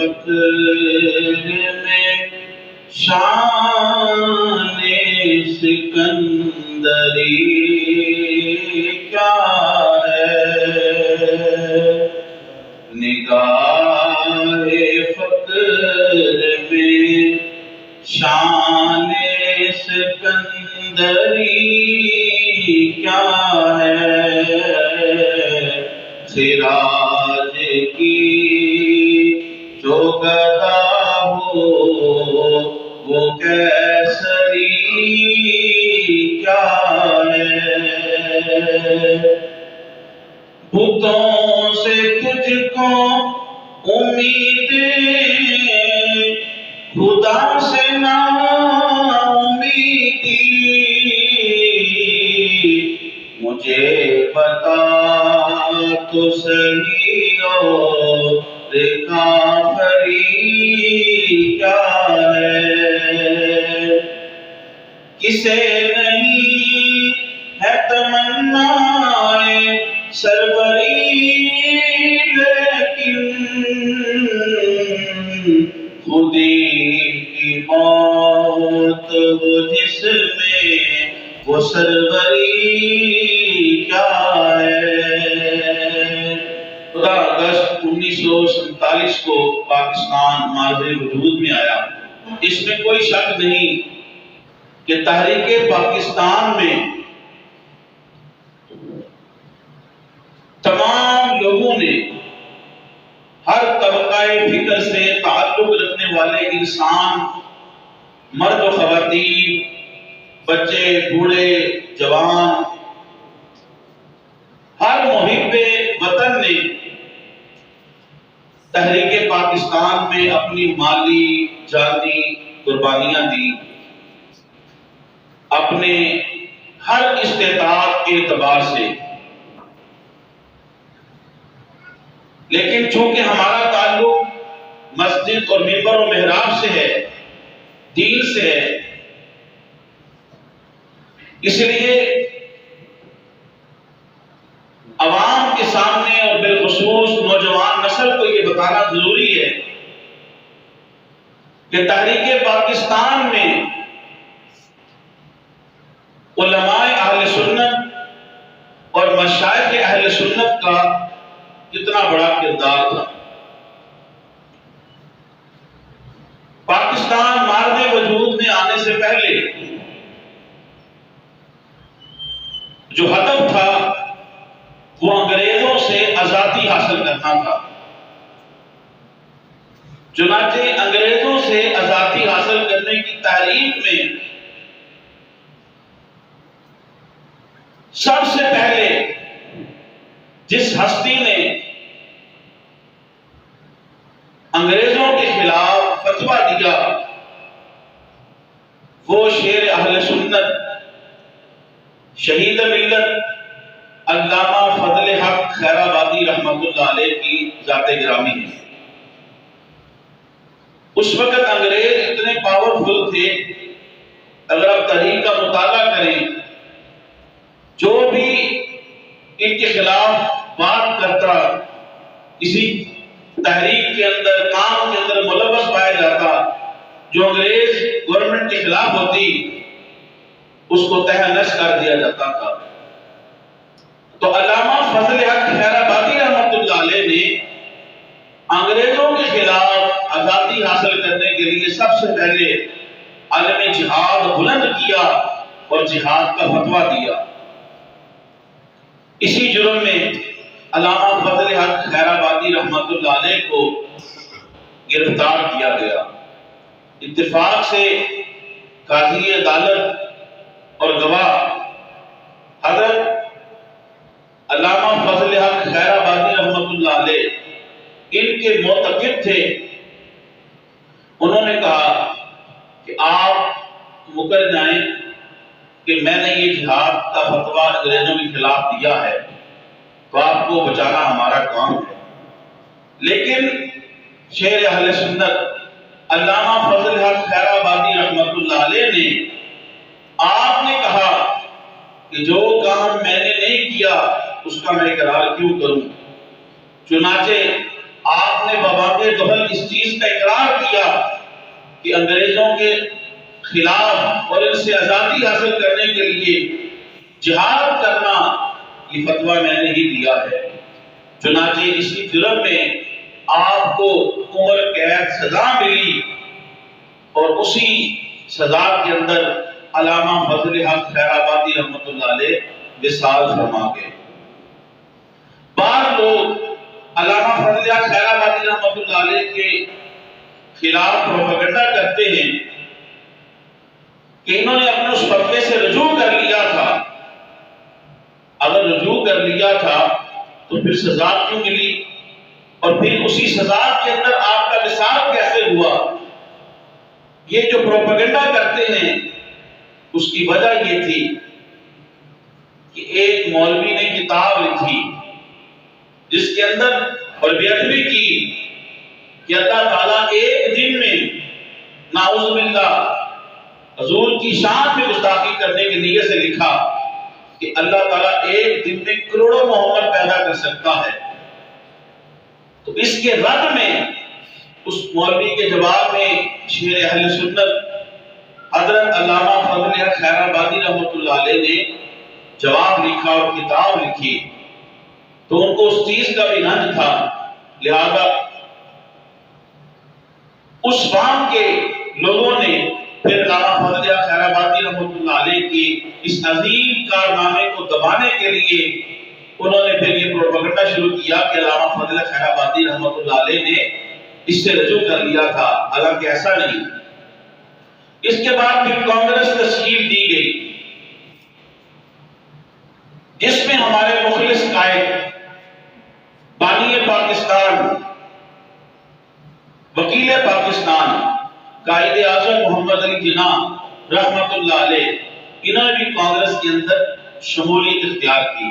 فقر میں شان سکندری کیا ہے، نگاہ فقر میں شان سکندری کیا ہے، خراج کی جو گدا ہو وہ کیسری کیا ہے، بتوں سے تجھ کو امیدیں خدا سے نا امیدی، مجھے بتا تو صحیح اور کافری کیا ہے، کسے نہیں ہے تمنا سروری لیکن خودی کی موت ہو جس میں وہ سروری کیا ہے۔ 15 اگست 1947 کو پاکستان ماضی وجود میں آیا۔ اس میں کوئی شک نہیں کہ تحریک پاکستان میں تمام لوگوں نے، ہر طبقہ فکر سے تعلق رکھنے والے انسان، مرد و خواتین، بچے، بوڑھے، جوان، ہر محب وطن نے تحریک پاکستان میں اپنی مالی جانی قربانیاں دی، اپنے ہر استطاعت کے اعتبار سے۔ لیکن چونکہ ہمارا تعلق مسجد اور منبر و محراب سے ہے، دین سے ہے، اس لیے عوام کے سامنے اور بالخصوص نوجوان نسل کو یہ بتانا ضروری ہے کہ تحریک پاکستان میں علماء اہل سنت اور مشائخ اہل سنت کا کتنا بڑا کردار تھا۔ پاکستان مارد وجود میں آنے سے پہلے جو ہدف تھا وہ انگریزوں سے آزادی حاصل کرنا تھا۔ چنانچہ انگریزوں سے آزادی حاصل کرنے کی تحریک میں سب سے پہلے جس ہستی نے انگریزوں کے خلاف فتویٰ دیا وہ شیر اہل سنت، شہید ملت، علامہ فضل حق خیرآبادی رحمۃ اللہ علیہ کی ذات گرامی ہے۔ اس وقت انگریز اتنے پاورفل تھے، اگر آپ تحریک کا مطالعہ کریں، جو بھی ان کے خلاف بات کرتا، کسی تحریک کے اندر، کام کے اندر ملوث پایا جاتا جو انگریز گورنمنٹ کے خلاف ہوتی، اس کو تہہ نش کر دیا جاتا تھا۔ تو علامہ فضل حق خیرآبادی رحمۃ اللہ علیہ نے انگریزوں کے خلاف آزادی حاصل کرنے کے لیے سب سے پہلے عالم جہاد بلند کیا اور جہاد کا فتویٰ دیا۔ اسی جرم میں علامہ فضل حق خیرآبادی رحمۃ اللہ علیہ کو گرفتار کیا گیا۔ اتفاق سے قاضی عدالت اور گواہ حضرت علامہ فضل حق خیرآبادی رحمۃ اللہ علیہ ان کے معتقد تھے۔ انہوں نے کہا کہ آپ مکر جائیں کہ میں نے یہ جہاد کا فتویٰ انگریزوں کے خلاف دیا ہے تو آپ کو بچانا ہمارا کام ہے۔ لیکن شیر اہل سنت علامہ فضل حق خیرآبادی رحمۃ اللہ علیہ نے آپ نے کہا کہ جو کام میں نے نہیں کیا اس کا میں اقرار کیوں کروں؟ چنانچہ آپ آپ نے بواقع دہل اس چیز کا اقرار کیا کہ انگریزوں کے خلاف اور ان سے آزادی حاصل کرنے کے لیے جہاد کرنا، یہ فتویٰ میں نے ہی دیا ہے۔ چنانچہ اسی جرم میں آپ کو عمر قید سزا ملی اور اسی سزا کے اندر علامہ فضل حق خیر آبادی رحمۃ اللہ علیہ وصال فرما گئے۔ بعض لوگ علامہ فضل حق خیر آبادی رحمۃ اللہ علیہ کے خلاف پروپیگنڈا کرتے ہیں کہ انہوں نے اپنے اس فتوے سے رجوع کر لیا تھا۔ اگر رجوع کر لیا تھا تو پھر سزا کیوں ملی، اور پھر اسی سزا کے اندر آپ کا وصال کیسے ہوا؟ یہ جو پروپیگنڈا کرتے ہیں اس کی وجہ یہ تھی کہ ایک مولوی نے کتاب لکھی جس کے اندر اور بیعتری کی کہ اللہ تعالیٰ ایک دن میں نعوذ باللہ حضور کی شان میں گستاخی کرنے کی نیت سے لکھا کہ اللہ تعالیٰ ایک دن میں کروڑوں محمد پیدا کر سکتا ہے۔ تو اس کے رد میں اس مولوی کے جواب میں شیخ اہل سنت حضرت علامہ فضل حق خیر آبادی رحمۃ اللہ علیہ نے جواب لکھا اور کتاب لکھی، تو ان کو اس چیز کا بھی رنج تھا، لہذا اس فام کے لوگوں نے پھر علامہ فضل حق خیر آبادی رحمۃ اللہ علیہ کی اس عظیم کارنامے کو دبانے کے لیے انہوں نے پھر یہ پروپیگنڈا شروع کیا کہ علامہ فضل حق خیر آبادی رحمۃ اللہ علیہ نے اس سے رجوع کر لیا تھا، حالانکہ ایسا نہیں۔ اس کے بعد پھر کانگریس تشکیل دی گئی جس میں ہمارے مخلص قائد بانی پاکستان، وکیل پاکستان، قائد اعظم محمد علی جناح رحمت اللہ علیہ، انہوں نے بھی کانگریس کے اندر شمولیت اختیار کی۔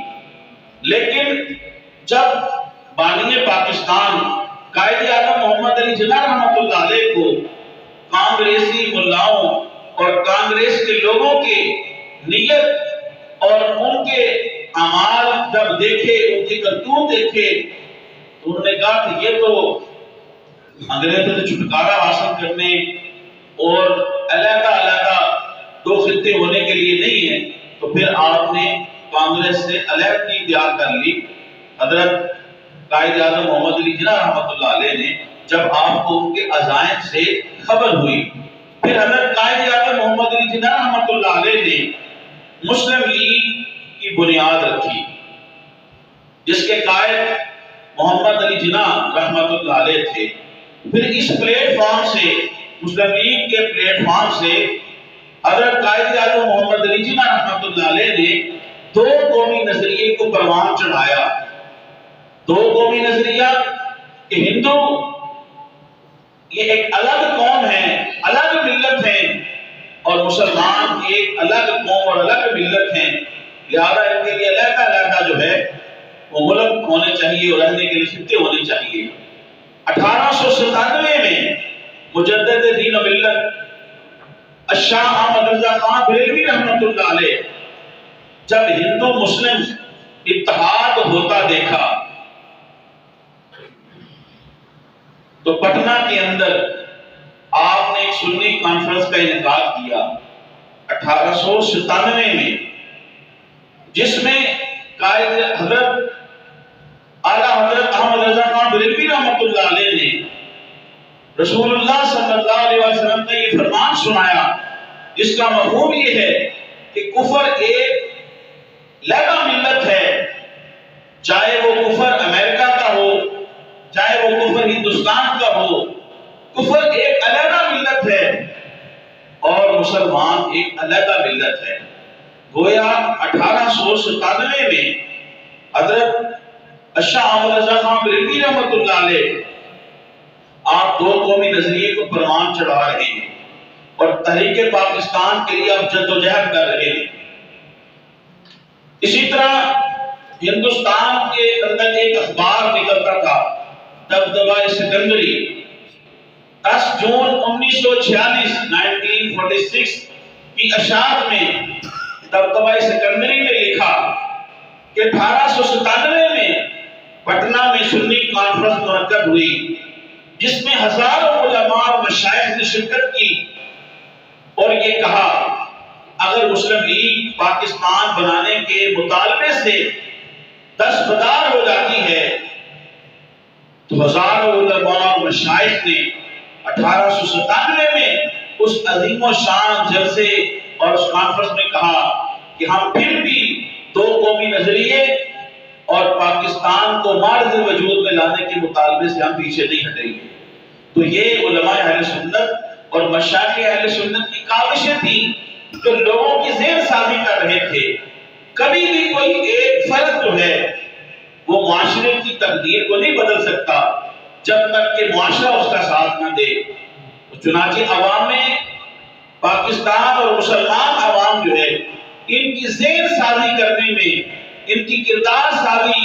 لیکن جب بانی پاکستان قائد اعظم محمد علی جناح رحمت اللہ علیہ کو کانگریسی ملاؤں اور کانگریس کے لوگوں کے نیت اور ان کے اعمال جب دیکھے، ان کی کرتوت دیکھے، تو انہوں نے کہا کہ یہ تو انگریزوں سے چھٹکارا حاصل کرنے اور علیحدہ علیحدہ دو خطے ہونے کے لیے نہیں ہے، تو پھر آپ نے کانگریس سے علیحدگی اختیار کر لی۔ حضرت قائد اعظم محمد علی جناح رحمۃ اللہ علیہ نے جب آپ کو ان کے عزائم سے خبر ہوئی، پھر حضرت قائد اعظم محمد علی جناح رحمۃ اللہ علیہ نے مسلم لیگ کی بنیاد رکھی، جس کے قائد محمد علی جناح رحمۃ اللہ علیہ تھے۔ پھر اس پلیٹ فارم سے، مسلم لیگ کے پلیٹ فارم سے، حضرت قائد اعظم محمد علی جناح رحمۃ اللہ علیہ نے دو قومی نظریے کو پروان چڑھایا۔ دو قومی نظریہ کہ ہندو یہ ایک الگ قوم ہے، الگ ملت ہے، اور مسلمان ایک الگ قوم اور الگ ملت ہیں، لہذا ان کے لیے علیحدہ علیحدہ جو ہے وہ ملک ہونے چاہیے اور رہنے کے لیے خطے ہونے چاہیے۔ 1897 میں مجدد دین و ملت الشاہ احمد رضا خان بریلوی رحمۃ اللہ علیہ جب ہندو مسلم اتحاد ہوتا دیکھا تو پٹنہ کے اندر آپ نے ایک سنی کانفرنس کا انعقاد کیا 1897 میں، جس میں قائد حضرت اعلیٰ حضرت احمد رضا خان بریلوی رحمۃ اللہ علیہ نے رسول اللہ صلی اللہ علیہ وسلم نے یہ فرمان سنایا جس کا مفہوم یہ ہے کہ کفر ایک لگا ملت ہے، چاہے وہ کفر امریکہ کا ہو، چاہے وہ کفر ہندوستان کا ہو، کفر ایک علیحدہ ملت ہے اور مسلمان ایک علیحدہ ملت ہے۔ گویا 1897 میں حضرت الشاہ احمد رضا خان بریلوی رحمۃ اللہ علیہ آپ دو قومی نظریے کو پروان چڑھا رہے ہیں اور تحریک پاکستان کے لیے آپ جدوجہد کر رہے ہیں۔ اسی طرح ہندوستان کے اندر ایک اخبار نکلتا تھا دبدبہ سکندری، 10 جون 1946 کی اشاعت میں دبدبہ سکندری میں لکھا کہ 1897 میں پٹنہ میں سنی کانفرنس منعقد ہوئی جس میں ہزاروں علماء اور مشائخ نے شرکت کی اور یہ کہا اگر مسلم لیگ پاکستان بنانے کے مطالبے سے دستبردار ہو جاتی ہے تو ہزاروں علماء اور مشائخ نے 1897 میں اس عظیم و شان جلسے اور اس کانفرنس میں کہا کہ ہم پھر بھی دو قومی نظریے اور پاکستان کو معرض وجود میں لانے کے مطالبے سے ہم پیچھے نہیں ہٹیں گے۔ تو یہ علماء اہل سنت اور مشائخ اہل سنت کی کاوشیں تھیں جو لوگوں کی ذہن سازی کر رہے تھے۔ کبھی بھی کوئی ایک فرد جو ہے وہ معاشرے کی تقدیر کو نہیں بدل سکتا جب تک کہ معاشرہ اس کا ساتھ نہ دے۔ چنانچہ عوام میں پاکستان اور مسلمان عوام جو ہے ان کی ذہن سازی کرنے میں، ان کی کردار سازی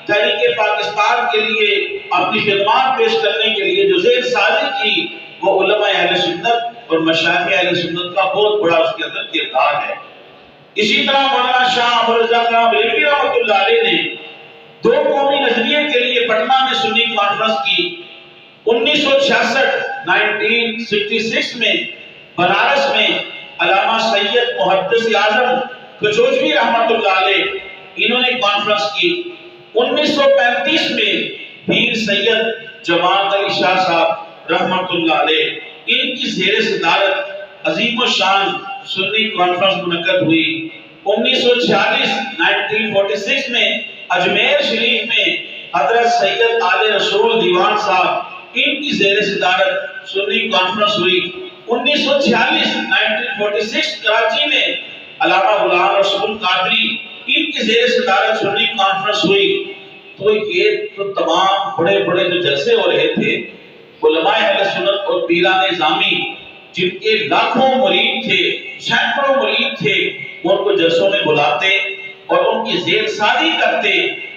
تحریک پاکستان کے لیے اپنی خدمات پیش کرنے کے لیے جو ذہن سازی کی وہ علماء اہل سنت اور مشائخ اہل سنت کا بہت بڑا اس کے اندر کردار ہے۔ اسی طرح مولانا شاہ عبد الرزاق بریلوی رحمۃ اللہ علیہ نے دو قومی نظریے کے لیے پٹنہ میں سنی کانفرنس کی۔ 1966 میں بنارس میں علامہ سید محدث اعظم کچوجوی رحمۃ اللہ علیہ انہوں نے کانفرنس کی۔ 1935 میں پیر سید جماعت علی شاہ صاحب رحمۃ اللہ علیہ ان کی زیر صدارت عظیم و شان سنی کانفرنس منعقد ہوئی۔ 1946 میں اجمیر شریف میں حضرت سید آل رسول دیوان صاحب ان کی زیر صدارت سنی کانفرنس ہوئی۔ 1946 کراچی میں علامہ غلام رسول قادری ان کی زیر صدارت سنی کانفرنس ہوئی۔ تو یہ تو تمام بڑے بڑے جو جلسے ہو رہے تھے علماء اہل سنت اور پیران نظامی جن کے لاکھوں مرید تھے، سینکڑوں مرید تھے، ان کو جلسوں میں بلاتے اور ان کی زیر سازی کرتے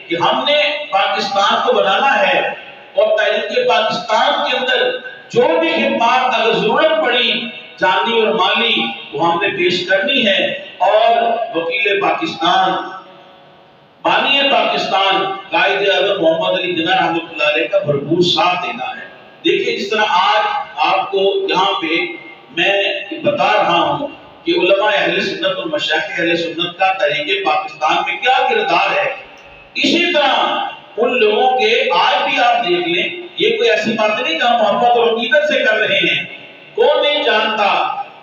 کہ ہم نے پاکستان کو بنانا ہے اور تحریک پاکستان کے اندر جو بھی خدمات اگر ضرورت پڑی جانی اور مالی وہ ہم نے پیش کرنی ہے اور وکیل پاکستان، بانی پاکستان قائد اعظم محمد علی جناح رحمۃ اللہ علیہ کا بھرپور ساتھ دینا ہے۔ دیکھیے جس طرح آج آپ کو یہاں پہ میں بتا رہا ہوں کہ علماء اہل سنت اور مشائخ اہل سنت کا تحریک پاکستان میں کیا کردار ہے، اسی طرح ان لوگوں کے آج بھی آپ دیکھ لیں، یہ کوئی ایسی بات نہیں کہ ہم محبت اور عقیدت سے کر رہے ہیں۔ کون نہیں جانتا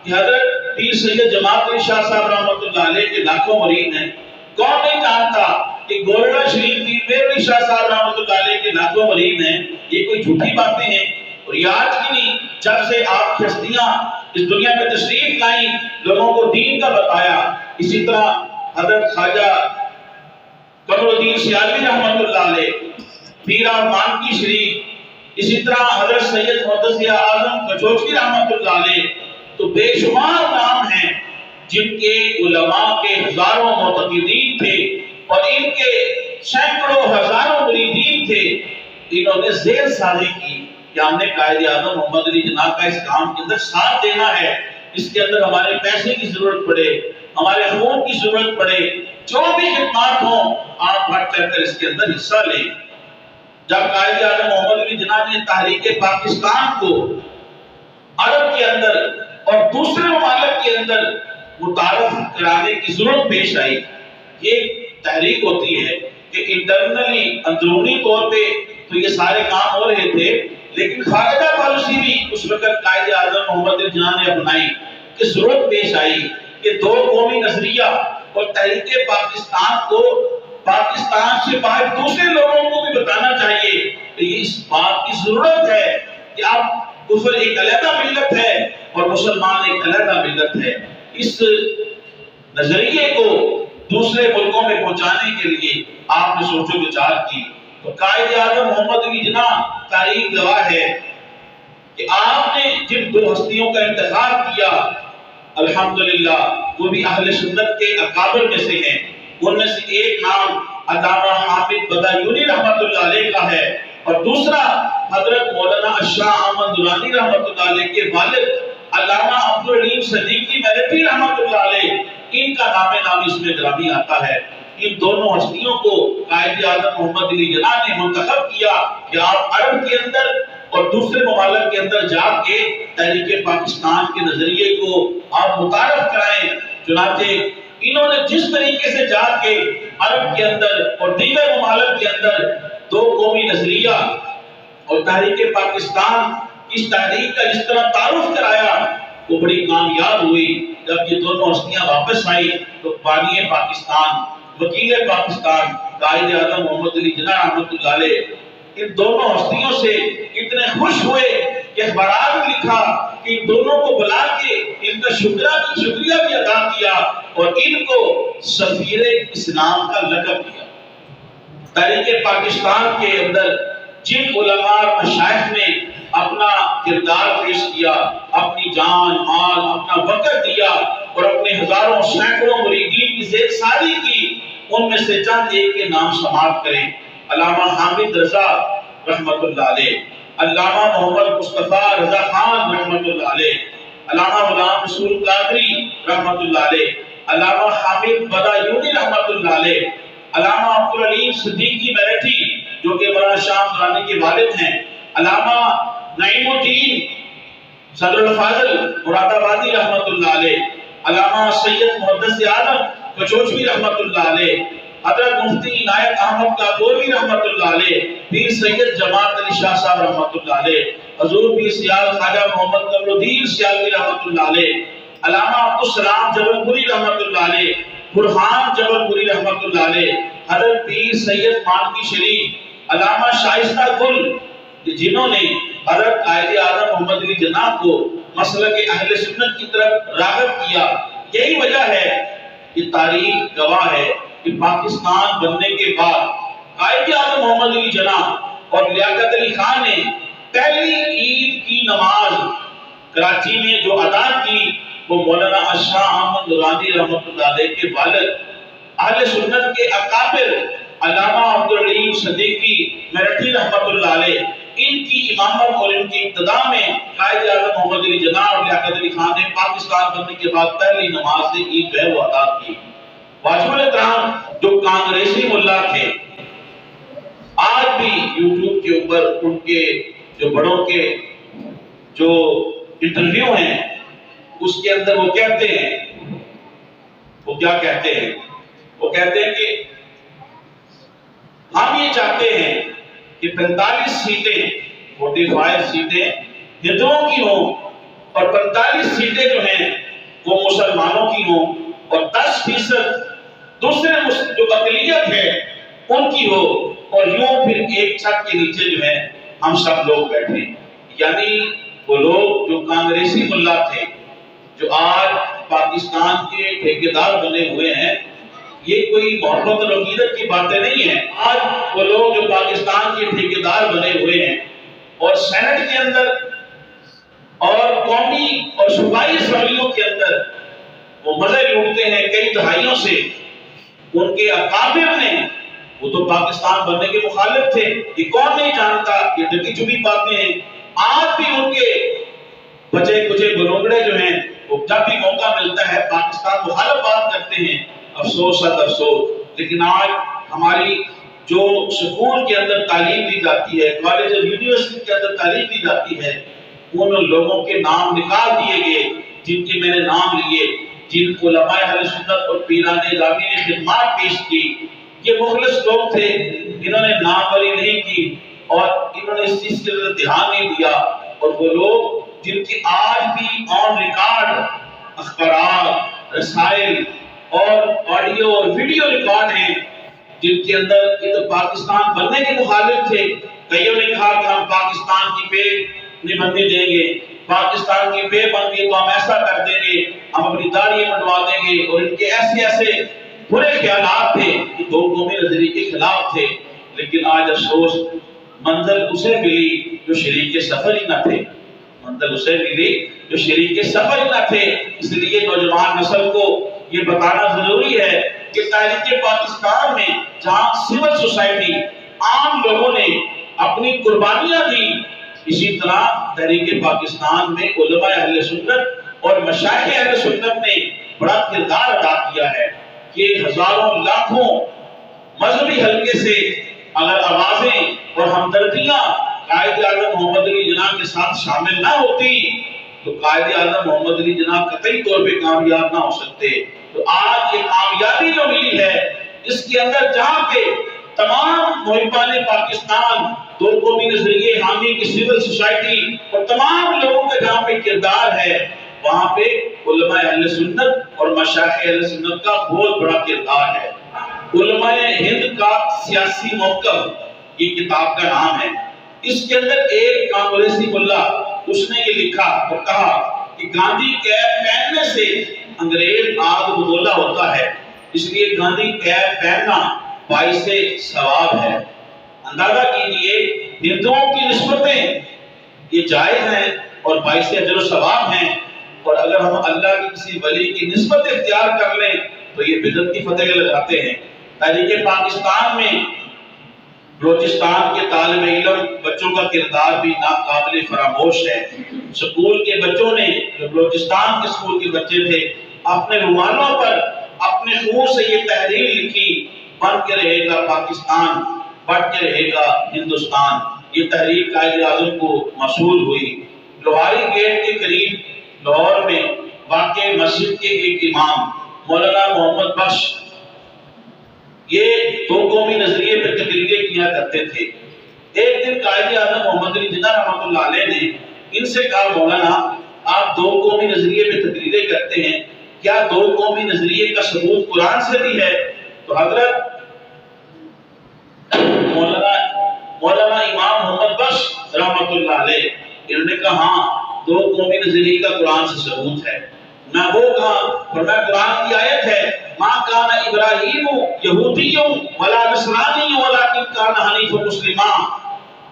کہ حضرت پیر سید جماعت علی شاہ صاحب رحمۃ اللہ علیہ کے لاکھوں مرید ہیں؟ کون نہیں جانتا کہ گولڑا شریف پیر میر علی شاہ صاحب رحمۃ اللہ علیہ کے لاکھوں مرید ہیں؟ یہ کوئی جھوٹی باتیں ہیں؟ اور یہ آج کی نہیں، جب سے آپ کی ہستیاں اس دنیا میں تشریف لائیں، لوگوں کو دین کا بتایا۔ اسی طرح حضرت خواجہ قمر الدین سیالوی رحمۃ اللہ علیہ، پیر مانکی شریف، اسی طرح حضرت سید محدث اعظم کچوجوی رحمۃ اللہ علیہ، تو بے شمار نام ہیں جن کے علماء کے ہزاروں معتقدین تھے اور ان کے سینکڑوں ہزاروں مریدین تھے۔ انہوں نے زیر سازی کی کہ ہم نے قائد اعظم محمد علی جناح کا اس کام کے اندر ساتھ دینا ہے، اس کے اندر ہمارے پیسے کی ضرورت پڑے، ہمارے خون کی ضرورت پڑے، جو بھی خدمات ہوں آپ بڑھ چڑھ کر اس کے اندر حصہ لیں۔ جب قائد اعظم محمد علی جناح نے تحریک پاکستان کو عرب کے اندر اور دوسرے ممالک کے اندر متعارف کرانے کی ضرورت پیش آئی، یہ تحریک ہوتی ہے کہ انٹرنلی اندرونی طور پہ تو یہ سارے کام ہو رہے تھے، لیکن خارجہ پالیسی بھی اس وقت قائد اعظم محمد علی جناح نے اپنائی کہ ضرورت پیش آئی کہ دو قومی نظریہ اور تحریک پاکستان کو پاکستان سے باہر دوسرے لوگوں کو بھی بتانا چاہیے کہ اس بات کی ضرورت ہے کہ اب کفر ایک علیحدہ ملت ہے اور مسلمان ایک علیحدہ ملت ہے۔ اس نظریے کو دوسرے ملکوں میں پہنچانے کے لیے آپ نے سوچ و بچار کی تو قائد اعظم محمد علی جناح تاریخ گواہ ہے کہ آپ نے جن دو ہستیوں کا انتخاب کیا الحمدللہ وہ بھی اہل سنت کے اکابر میں سے ہیں۔ ان میں سے ایک نام علامہ حامد بدایونی رحمۃ اللہ علیہ کا ہے اور دوسرا حضرت مولانا شاہ احمد درانی رحمۃ اللہ علیہ کے والد علامہ عبدالعلیم صدیقی میرٹھی رحمۃ اللہ علیہ، ان کا نام نامی اس میں گرامی آتا ہے۔ ان دونوں ہستیوں کو قائد اعظم محمد علی جناح نے منتخب کیا کہ آپ عرب کے اندر اور دوسرے ممالک کے اندر جا کے تحریک پاکستان کے نظریے کو آپ متعارف کرائیں۔ چنانچہ انہوں نے جس طریقے سے جا کے عرب کے اندر اور دیگر ممالک کے اندر دو قومی نظریہ اور تحریک پاکستان اس تحریک کا جس طرح تعارف کرایا وہ بڑی کامیاب ہوئی۔ جب یہ دونوں ہستیاں واپس آئی تو بانی پاکستان، وکیل پاکستان قائد اعظم محمد علی جناح رحمۃ اللہ علیہ ان دونوں ہستیوں سے اتنے خوش ہوئے کہ اخبارات میں لکھا کہ ان دونوں کو بلا کے ان کا شکریہ بھی ادا کیا اور ان کو سفیر اسلام کا لقب دیا۔ تحریک پاکستان کے اندر جن علماء اور مشائخ نے اپنا کردار پیش کیا، اپنی جان مال اپنا وقت دیا اور اپنے ہزاروں سینکڑوں مریدین کی زیر ساری کی، ان میں سے چند ایک کے نام سماعت کریں۔ علامہ حامد رضا رحمۃ اللہ علیہ، علامہ محمد مصطفیٰ رضا خان رحمۃ اللہ علیہ، علامہ غلام رسول قادری رحمۃ اللہ علیہ، علامہ حامد بدایونی رحمۃ اللہ علیہ، علامہ عبدالعلیم صدیقی میرٹھی جو کہ مولانا شاہ درانی کے والد ہیں، علامہ نعیم الدین صدر الفاضل مراد آبادی رحمۃ اللہ علیہ، علامہ سید محدث اعظم کچوچوی رحمۃ اللہ علیہ، حضرت مفتی عنایت احمد کاکوری رحمۃ اللہ علیہ، پیر سید جماعت علی شاہ صاحب رحمۃ اللہ علیہ، حضور پیر سیال خواجہ محمد قمر الدین سیالوی رحمۃ اللہ علیہ، علامہ عبدالسلام جبل پوری رحمۃ اللہ علیہ، برہان جبل پوری رحمۃ اللہ علیہ، حضرت پیر سید مانکی شریف، علامہ شائستہ گل، جنہوں نے حضرت قائد اعظم محمد علی جناح کو مسلک اہل سنت کی طرف راغب کیا۔ یہی وجہ ہے کہ تاریخ گواہ ہے کہ پاکستان بننے کے بعد قائد اعظم محمد علی جناح اور لیاقت علی خان نے پہلی عید کی نماز کراچی میں جو ادا کی وہ مولانا شاہ احمد نورانی رحمۃ اللہ علیہ کے والد اہل سنت کے اکابر علامہ عبدالعلیم صدیقی میرٹھی رحمۃ اللہ علیہ ان کی امامت اور ان کی ابتدا میں قائد اعظم محمد علی جناح اور لیاقت علی خان نے پاکستان بننے کے بعد پہلی نماز عید جو ہے وہ ادا کی۔ واجب احترام جو کانگریسی ملا تھے آج بھی یوٹیوب کے اوپر ان کے جو بڑوں کے جو انٹرویو ہیں اس کے اندر وہ کہتے ہیں، وہ کیا کہتے ہیں؟ وہ کہتے ہیں کہ ہم یہ چاہتے ہیں کہ 45 سیٹیں 45 سیٹیں ہندوؤں کی ہوں اور 45 سیٹیں جو ہیں وہ مسلمانوں کی ہوں اور 10% دوسرے جو اقلیت ہے ان کی ہو اور یوں پھر ایک چھت کے نیچے جو ہے ہم سب لوگ بیٹھے۔ یعنی وہ لوگ جو کانگریسی ملا تھے جو آج پاکستان کے ٹھیکیدار بنے ہوئے ہیں، یہ کوئی محبت اور عقیدت کی باتیں نہیں ہیں۔ آج وہ لوگ جو پاکستان کے ٹھیکیدار بنے ہوئے ہیں اور سینٹ کے اندر اور قومی اور صوبائی اسمبلیوں کے اندر وہ مزے لوٹتے ہیں کئی دہائیوں سے، ان کے اکابر نے وہ تو پاکستان بننے کے مخالف تھے، یہ کون نہیں جانتا، یہ ڈکی چپی باتیں ہیں۔ آج بھی ان کے بچے کچے بلوگڑے جو ہیں وہ جب بھی موقع ملتا ہے پاکستان مخالف بات کرتے ہیں۔ افسوس ہے افسوس، لیکن آج ہماری جو سکول کے اندر تعلیم دی جاتی ہے، کالج اور یونیورسٹی کے اندر تعلیم دی جاتی ہے، ان لوگوں کے نام نکال دیے گئے جن کے میں نے نام لیے، جن علماء اہل سنت اور پیران گرامی نے خدمات پیش کی۔ یہ مخلص لوگ تھے، انہوں نے ناموری نہیں کی اور انہوں نے اس چیز کے لیے دھیان نہیں دیا، اور وہ لوگ جن کی آج بھی آن ریکارڈ اخبارات، رسائل اور آڈیو اور ویڈیو ریکارڈ ہیں، جن کے اندر یہ تو پاکستان بننے کے مخالف تھے۔ کئیوں نے کہا کہ ہم پاکستان کی پہ نہیں بننے دیں گے، پاکستان کی پہ بن گئی تو ہم ایسا کر دیں گے، ہم اپنی داڑھی منڈوا دیں گے، اور ان کے ایسے برے خیالات تھے کہ دو قومی نظریے کے خلاف تھے۔ لیکن آج افسوس منزل اسے ملی جو شریک سفر ہی نہ تھے، منزل اسے ملی جو شریک سفر ہی نہ تھے۔ اس لیے نوجوان نسل کو یہ بتانا ضروری ہے کہ تحریک پاکستان میں جہاں سول سوسائٹی عام لوگوں نے اپنی قربانیاں دی، اسی طرح تحریک پاکستان میں علماء اہل سنت اور مشائخ اہل سنت نے بڑا کردار ادا کیا ہے۔ کہ ہزاروں لاکھوں مذہبی حلقے سے اگر آوازیں اور ہمدردیاں قائد اعظم محمد علی جناح کے ساتھ شامل نہ ہوتی تو قائد اعظم محمد علی جناح قطعی طور پہ کامیاب نہ ہو سکتے۔ تو آج یہ کامیابی جو ملی ہے اس کے اندر جہاں پہ تمام محبان پاکستان، دو قومی نظریے حامی کی سول سوسائٹی اور تمام لوگوں کا جہاں پہ کردار ہے، وہاں پہ علماء اہل سنت اور مشائخ اہل سنت کا بہت بڑا کردار ہے۔ علماء ہند کا سیاسی موقف یہ کتاب کا نام ہے۔ اس کے اندر ایک کانگریسی ملا اس نے یہ لکھا اور کہا کہ گاندھی کیپ پہننے سے انگریز آگ بگولا ہوتا ہے، اس لیے گاندھی کیپ پہننا باعث ثواب ہے۔ اندازہ کیجئے ہندوؤں کی نسبتیں یہ جائز ہیں اور باعث اجر و ثواب ہیں، اور اگر ہم اللہ کی کسی ولی کی نسبت اختیار کر لیں تو یہ بدعت کی فتح لگاتے ہیں۔ تحریک پاکستان میں بلوچستان کے طالب علم بچوں کا کردار بھی ناقابل فراموش ہے۔ سکول کے بچوں نے، جو بلوچستان کے سکول کے بچے تھے، اپنے رومالوں پر اپنے خون سے یہ تحریر لکھی، بن کے رہے گا پاکستان، بٹ کے رہے گا ہندوستان۔ یہ تحریر قائد اعظم کو موصول ہوئی۔ لوہاری گیٹ کے قریب لاہور میں واقع مسجد کے ایک امام مولانا محمد بخش یہ دو قومی نظریے پر تقریریں کیا کرتے تھے۔ ایک دن قائد اعظم محمد علی جناح رحمۃ اللہ علیہ نے ان سے کہا، مولانا آپ دو قومی نظریے پہ تقریریں کرتے ہیں، کیا دو قومی نظریے کا ثبوت قرآن سے بھی ہے؟ تو حضرت مولانا امام محمد بخش رحمۃ اللہ علیہ انہوں نے کہا ہاں دو قومی نظریے کا قرآن سے ثبوت ہے۔ میں وہ کہا فرمایا قرآن کی آیت ہے، ما کان ابراہیم یہودی ولا نصرانی ولکن کان حنیفا مسلما،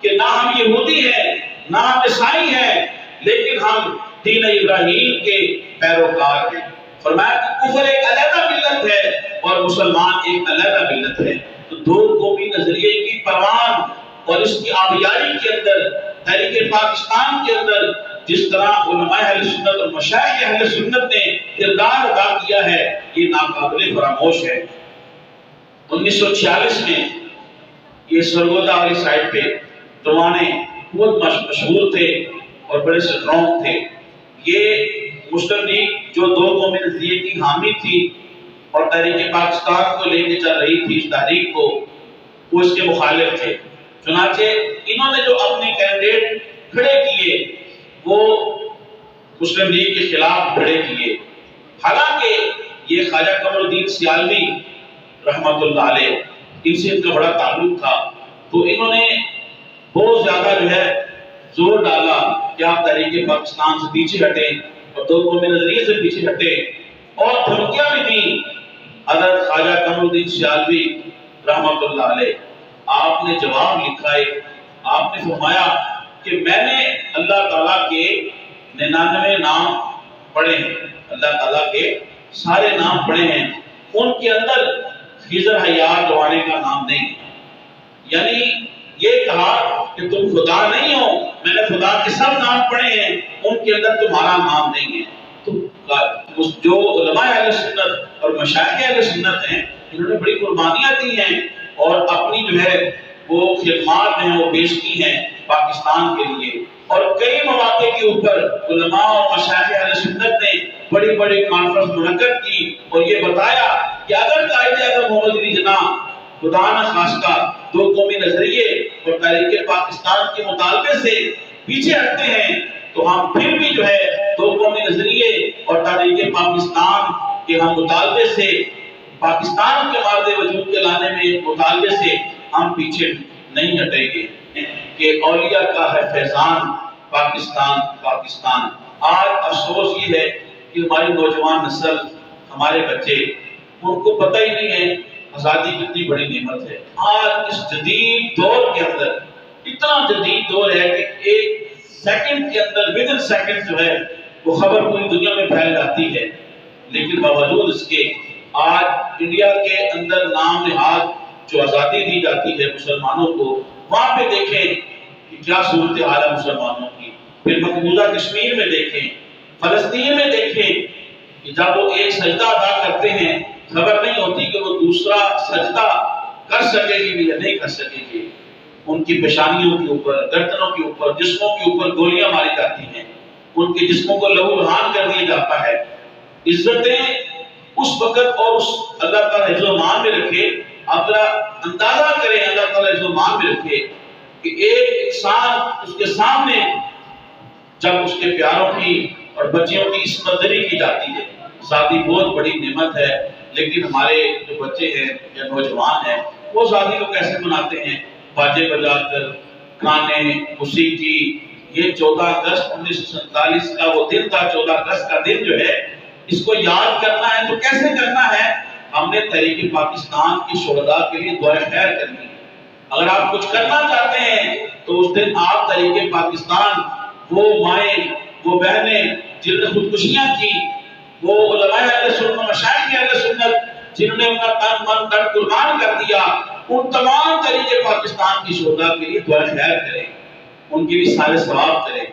کہ نہ ہم یہودی ہیں نہ ہم عیسائی ہیں لیکن ہم دین ابراہیم کے پیروکار ہیں۔ فرمایا کہ کفر ایک علیحدہ ملت ہے اور مسلمان ایک علیحدہ ملت ہے۔ تو دو قومی نظریے کی پروان اور اس کی آبیاری کے اندر تحریک پاکستان کے اندر جس طرح علماء اہل سنت اور مشائخ اہل سنت نے کردار ادا کیا ہے یہ ناقابل فراموش ہے۔ 1946 میں یہ سرگودا والی سائٹ پہ روانے بہت مشہور تھے اور بڑے اسٹرانگ تھے۔ یہ مسلم لیگ جو دو قومی نظریے کی حامی تھی اور تحریک پاکستان کو لے کے چل رہی تھی اس تحریک کو، وہ اس کے مخالف تھے۔ چنانچہ انہوں نے جو اپنے کینڈیڈیٹ کھڑے کیے وہ مسلم لیگ کے خلاف کھڑے کیے، حالانکہ یہ خواجہ قمر الدین سیالوی رحمۃ اللہ علیہ ان سے ان کا بڑا تعلق تھا، تو انہوں نے بہت زیادہ جو ہے زور ڈالا کہ آپ تحریک پاکستان سے پیچھے ہٹیں اور دو قومی نظریے سے پیچھے ہٹیں، اور دھمکیاں بھی دیں۔ حضرت خواجہ قمر الدین سیالوی رحمۃ اللہ علیہ آپ نے جواب لکھا ہے، آپ نے فرمایا کہ میں نے اللہ تعالیٰ کے 99 نام پڑھے ہیں، اللہ تعالیٰ کے سارے نام پڑھے ہیں، ان کے اندر خضر حیات جوانے کا نام نہیں، یعنی یہ کہا کہ تم خدا نہیں ہو، میں نے خدا کے سب نام پڑھے ہیں، ان کے اندر تمہارا نام نہیں ہے۔ تو جو علماء اہل سنت اور مشائخ اہل سنت ہیں انہوں نے بڑی قربانیاں دی ہیں اور اپنی جو ہے وہ خدمات ہیں وہ پیش کی ہیں پاکستان کے لیے، اور کئی مواقع کے اوپر علماء اور مشائخ اہل سنت نے بڑی بڑی کانفرنس منعقد کی اور یہ بتایا کہ اگر قائد اعظم محمد علی جناح خدا نہ خواستہ دو قومی نظریے اور تحریک پاکستان کے مطالبے سے پیچھے ہٹتے ہیں تو ہم پھر بھی جو ہے دو قومی نظریے اور تحریک پاکستان کے ہم مطالبے سے، پاکستان کے مارد وجود کے لانے میں مطالبے سے ہم پیچھے نہیں ہٹیں گے کہ اولیاء کا ہے فیضان پاکستان پاکستان۔ آج افسوس یہ ہے کہ ہماری نوجوان نسل، ہمارے بچے، ان کو پتہ ہی نہیں ہے آزادی کتنی بڑی نعمت ہے۔ آج اس جدید دور کے اندر، اتنا جدید دور ہے کہ ایک سیکنڈ کے اندر ودن سیکنڈ جو ہے وہ خبر پوری دنیا میں پھیل جاتی ہے، لیکن باوجود اس کے آج انڈیا کے اندر نام نہاد جو آزادی دی جاتی ہے مسلمانوں کو، وہاں پہ دیکھیں کہ کیا صورتحال ہے مسلمانوں کی، پھر مقبوضہ کشمیر میں دیکھیں، فلسطین میں دیکھیں کہ جب وہ ایک سجدہ ادا کرتے ہیں خبر نہیں ہوتی کہ وہ دوسرا سجدہ کر سکے گی یا نہیں کر سکے گی۔ ان کی پیشانیوں کے اوپر، گردنوں کے اوپر، جسموں کے اوپر گولیاں ماری جاتی ہیں، ان کے جسموں کو لہو لہان کر دیا جاتا ہے۔ عزتیں اس وقت اور اس اللہ تعالیٰ حفظ و امان میں رکھے۔ آپ ذرا اندازہ کریں اللہ تعالیٰ حفظ و امان میں رکھے کہ ایک انسان اس کے سامنے جب اس کے پیاروں کی اور بچیوں کی عصمت دری کی جاتی ہے، شادی بہت بڑی نعمت ہے، لیکن ہمارے جو بچے ہیں یا نوجوان ہیں وہ شادی کو کیسے مناتے ہیں؟ باجے بجا کر، گانے، موسیقی۔ یہ 14 اگست 1947 کا وہ دن تھا، 14 اگست کا دن جو ہے اس کو یاد کرنا ہے تو کیسے کرنا ہے؟ ہم نے تحریک پاکستان کی شہداء کے لیے دعائے خیر کرنی ہے۔ اگر آپ کچھ کرنا چاہتے ہیں تو اس دن آپ تحریک پاکستان، وہ مائیں، وہ بہنیں جنہوں نے خودکشیاں کی، وہ علماء اہل سنت، مشائخ اہل سنت جنہوں نے اپنا تن من دھن قربان کر دیا، ان تمام تحریک پاکستان کی شہداء کے لیے دعائے خیر کریں، ان کے لیے سارے ثواب کریں،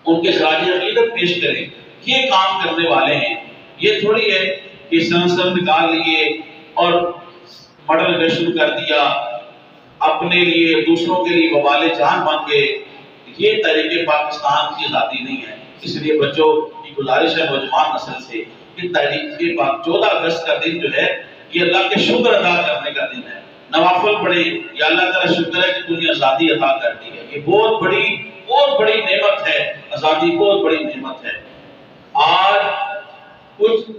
ان کے خراج عقیدت پیش کریں۔ یہ کام کرنے والے ہیں۔ یہ تھوڑی ہے کہ سنسر نکال لیے اور مرڈر شروع کر دیا، اپنے لیے دوسروں کے لیے وبال جان بن گئے۔ یہ تحریک پاکستان کی آزادی نہیں ہے۔ اس لیے بچوں کی گزارش ہے نوجوان نسل سے کہ تحریک 14 اگست کا دن جو ہے یہ اللہ کے شکر ادا کرنے کا دن ہے۔ نوافل پڑھیں، یا اللہ تعالیٰ شکر ہے کہ تم نے آزادی عطا کر دی ہے۔ یہ بہت بڑی نعمت ہے، آزادی بہت بڑی نعمت ہے۔ آج کچھ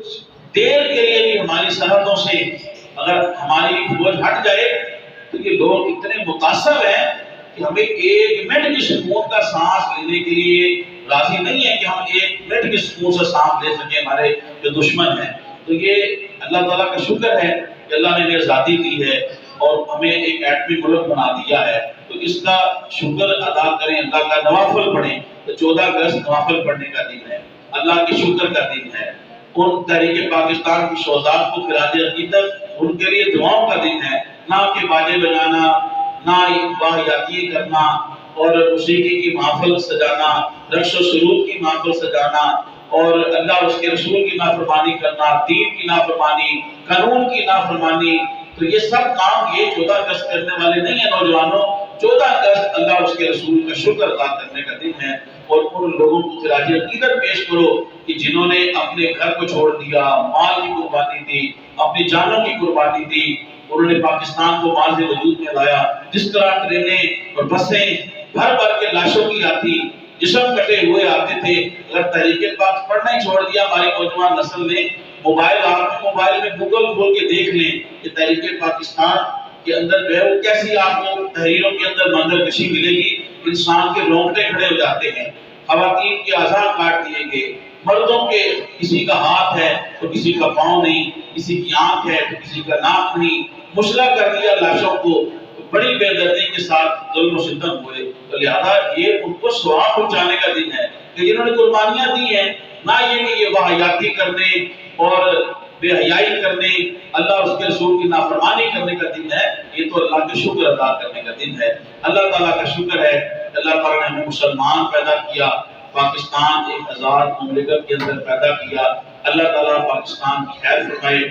دیر کے لیے بھی ہماری سرحدوں سے اگر ہماری فوج ہٹ جائے تو یہ لوگ اتنے متاثر ہیں کہ ہمیں 1 منٹ کی سکون کا سانس لینے کے لیے راضی نہیں ہے کہ ہم 1 منٹ کی سکون سے سانس لے سکیں ہمارے جو دشمن ہیں۔ تو یہ اللہ تعالیٰ کا شکر ہے کہ اللہ نے ہمیں آزادی دی ہے اور ہمیں ایک ایٹمی ملک بنا دیا ہے، تو اس کا شکر ادا کریں، اللہ کا نوافل پڑھیں۔ تو 14 اگست نوافل پڑھنے کا دن ہے، اللہ کے شکر کا دن ہے۔ ان تحریک پاکستان کی شہداء کو خراج عقیدت، ان کے لیے دعاؤں کا دن ہے، نہ کہ باجے بجانا، نہ واہیاتی کرنا اور موسیقی کی محفل سجانا، رقص و سرود کی محفل سجانا اور اللہ اس کے رسول کی نافرمانی کرنا، دین کی نافرمانی، قانون کی نافرمانی۔ تو یہ سب کام یہ 14 اگست کرنے والے نہیں ہیں نوجوانوں۔ 14 اگست اللہ اس کے رسول کا شکر ادا کرنے کا دن ہے، اور ان لوگوں کو خراج عقیدت پیش کرو کہ جنہوں نے اپنے گھر کو چھوڑ دیا، مال کی قربانی دی، اپنی جانوں کی قربانی دی، انہوں نے پاکستان کو مال سے وجود میں لایا۔ جس طرح ٹرینیں اور بسیں بھر بھر کے لاشوں کی آتی، جسم کٹے ہوئے آتے تھے، اگر تحریک پاک پڑھنا ہی چھوڑ دیا ہماری نوجوان نسل نے، موبائل میں گوگل کھول کے دیکھ لیں کہ تحریک پاکستان کے اندر جو ہے وہ کیسی آپ کو تحریروں کے اندر منظر کشی ملے گی۔ انسان کے رونگٹے کھڑے ہو جاتے ہیں، خواتین کے اعضاء کاٹ دیے گئے، مردوں کے کسی کا ہاتھ ہے تو کسی کا پاؤں نہیں، کسی کی آنکھ ہے تو کسی کا ناک نہیں، مسلح کر دیا لاشوں کو، بڑی بے دردی کے ساتھ ظلم و ستم ہوئے۔ تو لہذا یہ ان کو ثواب پہنچانے کا دن ہے کہ جنہوں نے قربانیاں دی ہیں، نہ یہ کہ یہ واہیاتی کرنے اور بے حیائی کرنے، اللہ اور اس کے رسول کی نافرمانی کرنے کا دن ہے۔ یہ تو اللہ کے شکر ادا کرنے کا دن ہے۔ اللہ تعالیٰ کا شکر ہے کہ اللہ تعالیٰ نے ہمیں مسلمان پیدا کیا، پاکستان ایک آزاد مملکت کے اندر پیدا کیا۔ اللہ تعالیٰ پاکستان کی خیر فرمائے۔